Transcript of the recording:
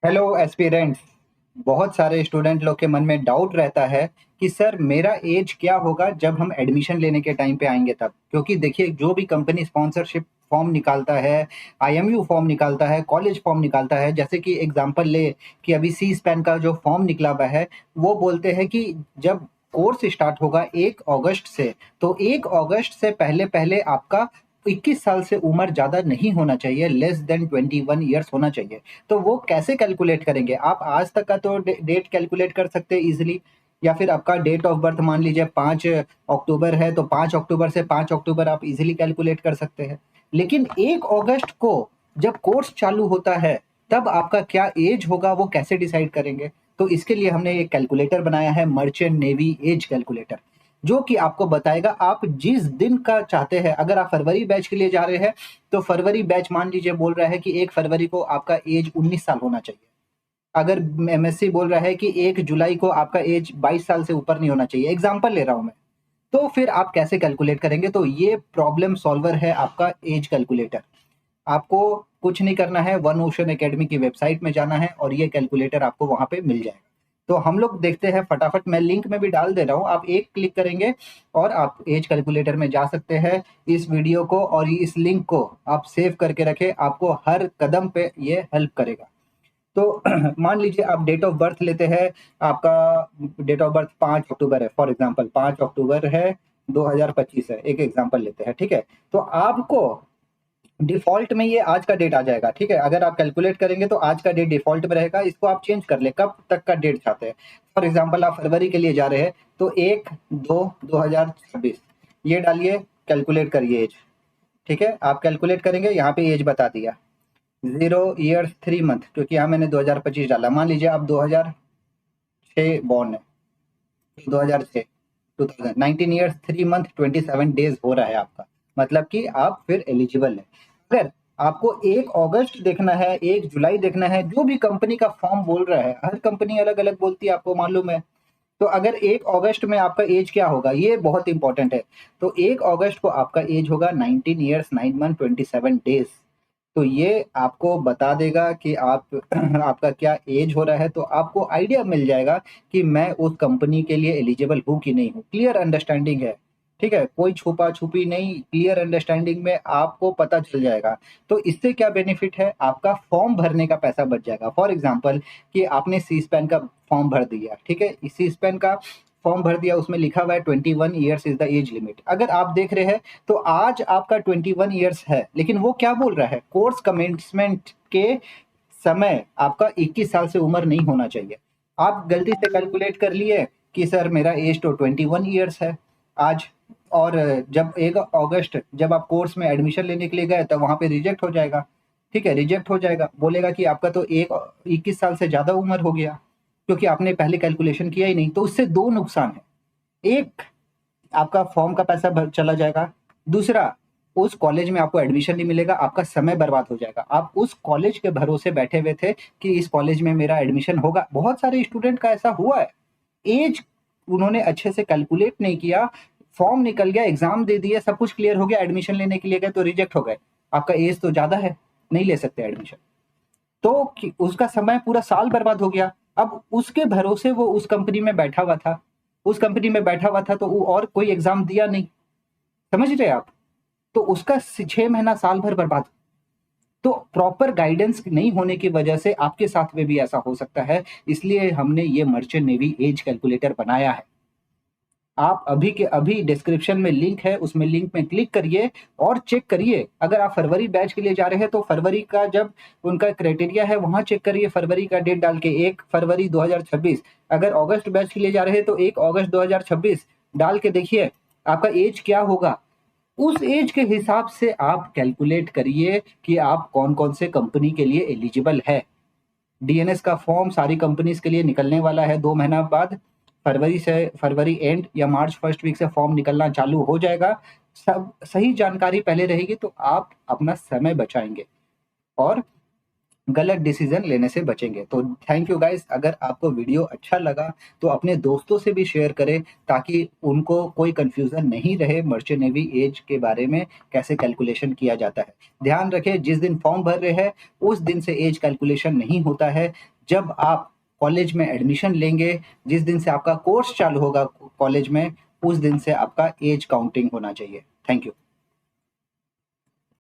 Hello aspirants. बहुत सारे student लोग के मन में डाउट रहता है कि सर मेरा एज क्या होगा जब हम एडमिशन लेने के टाइम पे आएंगे तब। क्योंकि देखिए, जो भी कंपनी स्पॉन्सरशिप फॉर्म निकालता है, आईएमयू फॉर्म निकालता है, कॉलेज फॉर्म निकालता है, जैसे कि एग्जांपल ले कि अभी सी स्पैन का जो फॉर्म निकला हुआ है, वो बोलते हैं कि जब कोर्स स्टार्ट होगा 1 अगस्त से, तो 1 अगस्त से पहले पहले आपका 21 साल से उम्र ज़्यादा नहीं होना चाहिए, लेस देन 21 ईयर्स होना चाहिए। तो वो कैसे कैलकुलेट करेंगे? आप आज तक का तो डेट कैलकुलेट कर सकते हैं इजीली, या फिर आपका डेट ऑफ बर्थ मान लीजिए 5 अक्टूबर है, तो 5 अक्टूबर से 5 अक्टूबर आप इजीली कैलकुलेट कर सकते हैं। लेकिन 1 अगस्त को जब कोर्स चालू होता है, तब आपका क्या एज होगा वो कैसे डिसाइड करेंगे? तो इसके लिए हमने एक कैलकुलेटर बनाया है, मर्चेंट नेवी एज कैलकुलेटर, जो कि आपको बताएगा आप जिस दिन का चाहते हैं। अगर आप फरवरी बैच के लिए जा रहे हैं, तो फरवरी बैच मान लीजिए बोल रहा है कि 1 फरवरी को आपका एज 19 साल होना चाहिए। अगर एमएससी बोल रहा है कि 1 जुलाई को आपका एज 22 साल से ऊपर नहीं होना चाहिए, एग्जाम्पल ले रहा हूं मैं। तो फिर आप कैसे कैलकुलेट करेंगे? तो ये प्रॉब्लम सॉल्वर है आपका एज कैलकुलेटर। आपको कुछ नहीं करना है, वन ओशन एकेडमी की वेबसाइट में जाना है और ये कैलकुलेटर आपको वहां पे मिल जाएगा। तो हम लोग देखते हैं फटाफट, मैं लिंक में भी डाल दे रहा हूँ, आप एक क्लिक करेंगे और आप एज कैलकुलेटर में जा सकते हैं। इस वीडियो को और इस लिंक को आप सेव करके रखें, आपको हर कदम पे ये हेल्प करेगा। तो मान लीजिए आप डेट ऑफ बर्थ लेते हैं, आपका डेट ऑफ बर्थ 5 अक्टूबर है, फॉर एग्जांपल 5 अक्टूबर है, 2025 है, एक एग्जांपल लेते हैं, ठीक है। तो आपको डिफॉल्ट में ये आज का डेट आ जाएगा, ठीक है। अगर आप कैलकुलेट करेंगे तो आज का डेट डिफॉल्ट में रहेगा, इसको आप चेंज कर ले कब तक का डेट चाहते हैं। फॉर एग्जांपल आप फरवरी के लिए जा रहे हैं, तो 1/2/2026 ये डालिए, कैलकुलेट करिए एज। ठीक है, आप कैलकुलेट करेंगे, यहाँ पे एज बता दिया 0 ईयर्स 3 मंथ, क्योंकि यहाँ मैंने 2025 डाला। मान लीजिए आप 2006 बॉर्न है, 2006, 19 ईयर्स 3 मंथ 27 डेज हो रहा है आपका, मतलब कि आप फिर एलिजिबल है। अगर आपको 1 अगस्त देखना है, 1 जुलाई देखना है, जो भी कंपनी का फॉर्म बोल रहा है, हर कंपनी अलग अलग बोलती है, आपको मालूम है। तो अगर 1 अगस्त में आपका एज क्या होगा, ये बहुत इंपॉर्टेंट है। तो 1 अगस्त को आपका एज होगा 19 ईयर्स 9 मंथ 27 डेज। तो ये आपको बता देगा कि आप आपका क्या एज हो रहा है, तो आपको आइडिया मिल जाएगा कि मैं उस कंपनी के लिए एलिजिबल हूँ कि नहीं हूँ। क्लियर अंडरस्टैंडिंग है? ठीक है, कोई छुपा छुपी नहीं, क्लियर अंडरस्टैंडिंग में आपको पता चल जाएगा। तो इससे क्या बेनिफिट है, आपका फॉर्म भरने का पैसा बच जाएगा। फॉर एग्जाम्पल कि आपने सी स्पैन का फॉर्म भर दिया, ठीक है, सी स्पैन का फॉर्म भर दिया, उसमें लिखा हुआ है 21 years is the age limit. अगर आप देख रहे हैं तो आज आपका 21 ईयर्स है, लेकिन वो क्या बोल रहा है, कोर्स कमेंसमेंट के समय आपका 21 साल से उम्र नहीं होना चाहिए। आप गलती से कैलकुलेट कर लिए कि सर मेरा एज तो 21 ईयर्स है आज, और जब 1 अगस्त जब आप कोर्स में एडमिशन लेने के लिए गए, तब वहां पे रिजेक्ट हो जाएगा। ठीक है, रिजेक्ट हो जाएगा, बोलेगा कि आपका तो 21 साल से ज्यादा उम्र हो गया, क्योंकि आपने पहले कैलकुलेशन किया ही नहीं। तो उससे दो नुकसान है, एक, आपका फॉर्म का पैसा चला जाएगा, दूसरा, उस कॉलेज में आपको एडमिशन नहीं मिलेगा, आपका समय बर्बाद हो जाएगा। आप उस कॉलेज के भरोसे बैठे हुए थे कि इस कॉलेज में मेरा एडमिशन होगा। बहुत सारे स्टूडेंट का ऐसा हुआ है, एज उन्होंने अच्छे से कैलकुलेट नहीं किया, फॉर्म निकल गया, एग्जाम दे दिया, सब कुछ क्लियर हो गया, एडमिशन लेने के लिए गए तो रिजेक्ट हो गए। आपका एज तो ज्यादा है, नहीं ले सकते एडमिशन। तो उसका समय पूरा साल बर्बाद हो गया। अब उसके भरोसे वो उस कंपनी में बैठा हुआ था, उस कंपनी में बैठा हुआ था, तो वो और कोई एग्जाम दिया नहीं। समझ रहे आप? तो उसका 6 महीना साल भर बर्बाद। तो प्रॉपर गाइडेंस नहीं होने की वजह से आपके साथ में भी ऐसा हो सकता है, इसलिए हमने ये मर्चेंट नेवी एज कैलकुलेटर बनाया है। आप अभी के अभी डिस्क्रिप्शन में लिंक है, उसमें लिंक में क्लिक करिए और चेक करिए। अगर आप फरवरी बैच के लिए जा रहे हैं, तो फरवरी का जब उनका क्राइटेरिया है वहां चेक करिए, फरवरी का डेट डाल के 1 फरवरी 2026। अगर अगस्त बैच के लिए जा रहे हैं, तो 1 अगस्त 2026 डाल के देखिए आपका एज क्या होगा। उस एज के हिसाब से आप कैलकुलेट करिए कि आप कौन कौन से कंपनी के लिए एलिजिबल है। डीएनएस का फॉर्म सारी कंपनीज के लिए निकलने वाला है 2 महीना बाद। फरवरी से, फरवरी एंड या मार्च फर्स्ट वीक से फॉर्म निकलना चालू हो जाएगा। सब सही जानकारी पहले रहेगी तो आप अपना समय बचाएंगे। और गलत डिसीजन लेने से बचेंगे। तो थैंक यू गाइस, अगर आपको वीडियो अच्छा लगा तो अपने दोस्तों से भी शेयर करें ताकि उनको कोई कंफ्यूजन नहीं रहे मर्चेंट नेवी एज के बारे में कैसे कैलकुलेशन किया जाता है। ध्यान रखें, जिस दिन फॉर्म भर रहे हैं उस दिन से एज कैलकुलेशन नहीं होता है। जब आप कॉलेज में एडमिशन लेंगे, जिस दिन से आपका कोर्स चालू होगा कॉलेज में, उस दिन से आपका एज काउंटिंग होना चाहिए। Thank you.